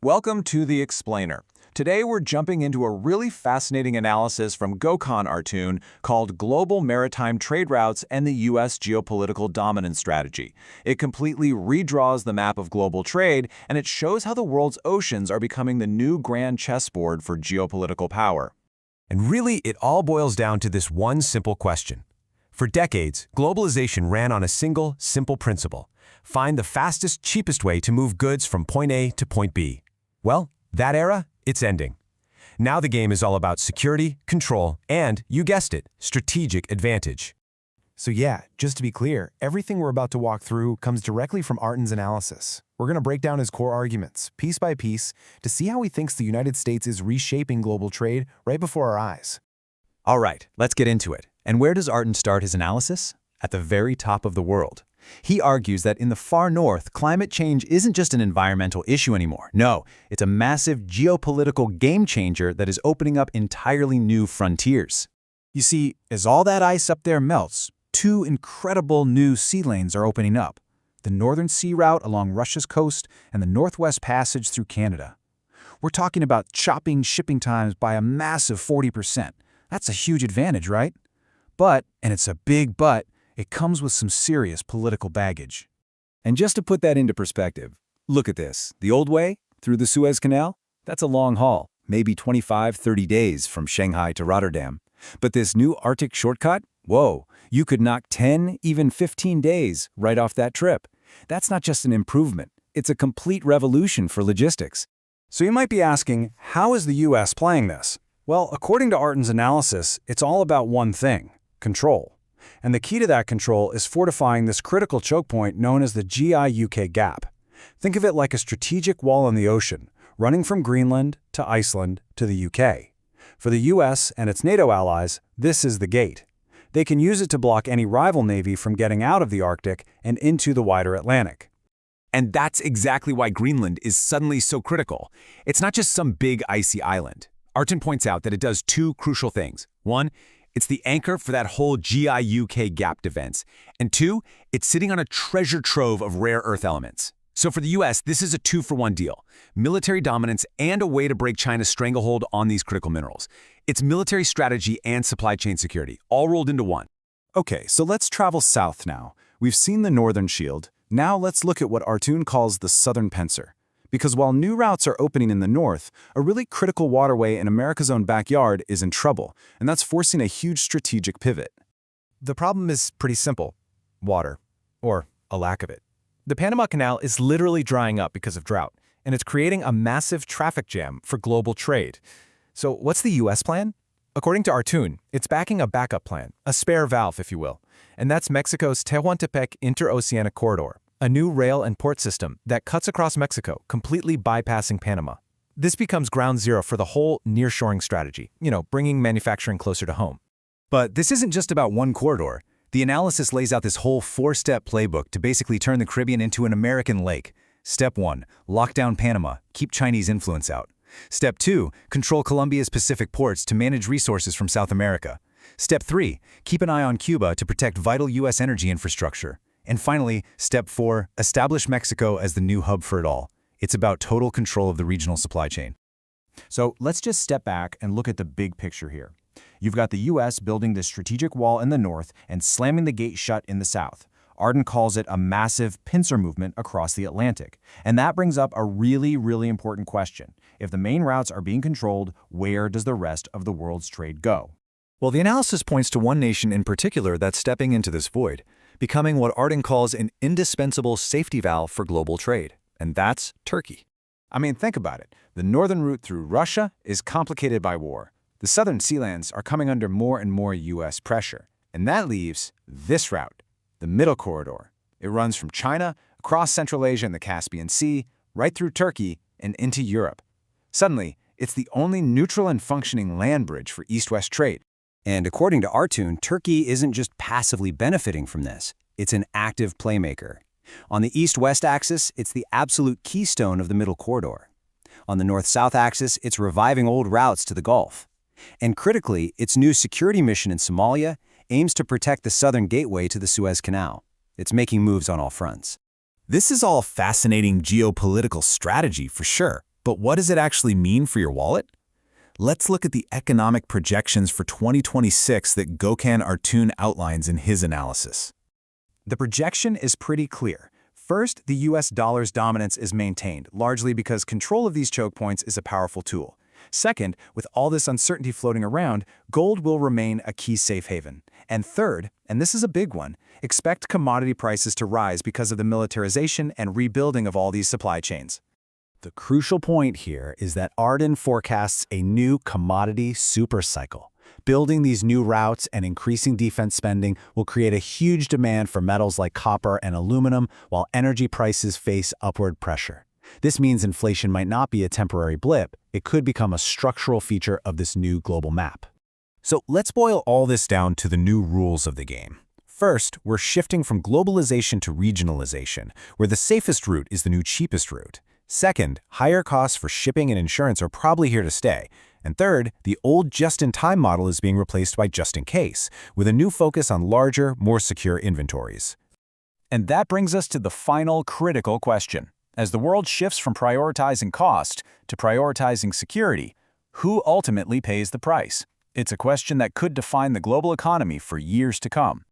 Welcome to The Explainer. Today we're jumping into a really fascinating analysis from Gokhan Artoon called Global Maritime Trade Routes and the U.S. Geopolitical Dominance Strategy. It completely redraws the map of global trade, and it shows how the world's oceans are becoming the new grand chessboard for geopolitical power. And really, it all boils down to this one simple question. For decades, globalization ran on a single, simple principle. Find the fastest, cheapest way to move goods from point A to point B. Well, that era, it's ending. Now the game is all about security, control, and, you guessed it, strategic advantage. So yeah, just to be clear, everything we're about to walk through comes directly from Artoon's analysis. We're going to break down his core arguments, piece by piece, to see how he thinks the United States is reshaping global trade right before our eyes. All right, let's get into it. And where does Artoon start his analysis? At the very top of the world. He argues that in the far north, climate change isn't just an environmental issue anymore. No, it's a massive geopolitical game changer that is opening up entirely new frontiers. You see, as all that ice up there melts, two incredible new sea lanes are opening up. The Northern Sea Route along Russia's coast and the Northwest Passage through Canada. We're talking about chopping shipping times by a massive 40%. That's a huge advantage, right? But, and it's a big but, it comes with some serious political baggage. And just to put that into perspective, look at this. The old way, through the Suez Canal, that's a long haul, maybe 25-30 days from Shanghai to Rotterdam. But this new Arctic shortcut, whoa, you could knock 10, even 15 days right off that trip. That's not just an improvement, it's a complete revolution for logistics. So you might be asking, how is the U.S. playing this? Well, according to Artoon's analysis, it's all about one thing: control. And the key to that control is fortifying this critical choke point known as the GI-UK gap. Think of it like a strategic wall in the ocean, running from Greenland to Iceland to the UK. For the US and its NATO allies, this is the gate. They can use it to block any rival navy from getting out of the Arctic and into the wider Atlantic. And that's exactly why Greenland is suddenly so critical. It's not just some big icy island. Artoon points out that it does two crucial things. One, it's the anchor for that whole GI-UK gap defense. And two, it's sitting on a treasure trove of rare earth elements. So for the US, this is a two-for-one deal. Military dominance and a way to break China's stranglehold on these critical minerals. It's military strategy and supply chain security, all rolled into one. Okay, so let's travel south now. We've seen the Northern Shield. Now let's look at what Artoon calls the Southern Pincer. Because while new routes are opening in the north, a really critical waterway in America's own backyard is in trouble, and that's forcing a huge strategic pivot. The problem is pretty simple: water, or a lack of it. The Panama Canal is literally drying up because of drought, and it's creating a massive traffic jam for global trade. So what's the U.S. plan? According to Artoon, it's backing a backup plan, a spare valve, if you will, and that's Mexico's Tehuantepec Interoceanic Corridor, a new rail and port system that cuts across Mexico, completely bypassing Panama. This becomes ground zero for the whole nearshoring strategy, bringing manufacturing closer to home. But this isn't just about one corridor. The analysis lays out this whole four-step playbook to basically turn the Caribbean into an American lake. Step 1, lock down Panama, keep Chinese influence out. Step 2, control Colombia's Pacific ports to manage resources from South America. Step 3, keep an eye on Cuba to protect vital U.S. energy infrastructure. And finally, Step 4, establish Mexico as the new hub for it all. It's about total control of the regional supply chain. So let's just step back and look at the big picture here. You've got the U.S. building this strategic wall in the north and slamming the gate shut in the south. Artoon calls it a massive pincer movement across the Atlantic. And that brings up a really, really important question. If the main routes are being controlled, where does the rest of the world's trade go? Well, the analysis points to one nation in particular that's stepping into this void, becoming what Artoon calls an indispensable safety valve for global trade, and that's Turkey. I mean, think about it. The northern route through Russia is complicated by war. The southern sea lands are coming under more and more U.S. pressure, and that leaves this route, the middle corridor. It runs from China, across Central Asia and the Caspian Sea, right through Turkey, and into Europe. Suddenly, it's the only neutral and functioning land bridge for east-west trade. And according to Artoon, Turkey isn't just passively benefiting from this, it's an active playmaker. On the east-west axis, it's the absolute keystone of the middle corridor. On the north-south axis, it's reviving old routes to the Gulf. And critically, its new security mission in Somalia aims to protect the southern gateway to the Suez Canal. It's making moves on all fronts. This is all fascinating geopolitical strategy for sure. But what does it actually mean for your wallet? Let's look at the economic projections for 2026 that Gökhan Artun outlines in his analysis. The projection is pretty clear. First, the US dollar's dominance is maintained, largely because control of these choke points is a powerful tool. Second, with all this uncertainty floating around, gold will remain a key safe haven. And third, and this is a big one, expect commodity prices to rise because of the militarization and rebuilding of all these supply chains. The crucial point here is that Arden forecasts a new commodity supercycle. Building these new routes and increasing defense spending will create a huge demand for metals like copper and aluminum, while energy prices face upward pressure. This means inflation might not be a temporary blip, it could become a structural feature of this new global map. So let's boil all this down to the new rules of the game. First, we're shifting from globalization to regionalization, where the safest route is the new cheapest route. Second, higher costs for shipping and insurance are probably here to stay. And third, the old just-in-time model is being replaced by just-in-case, with a new focus on larger, more secure inventories. And that brings us to the final critical question. As the world shifts from prioritizing cost to prioritizing security, who ultimately pays the price? It's a question that could define the global economy for years to come.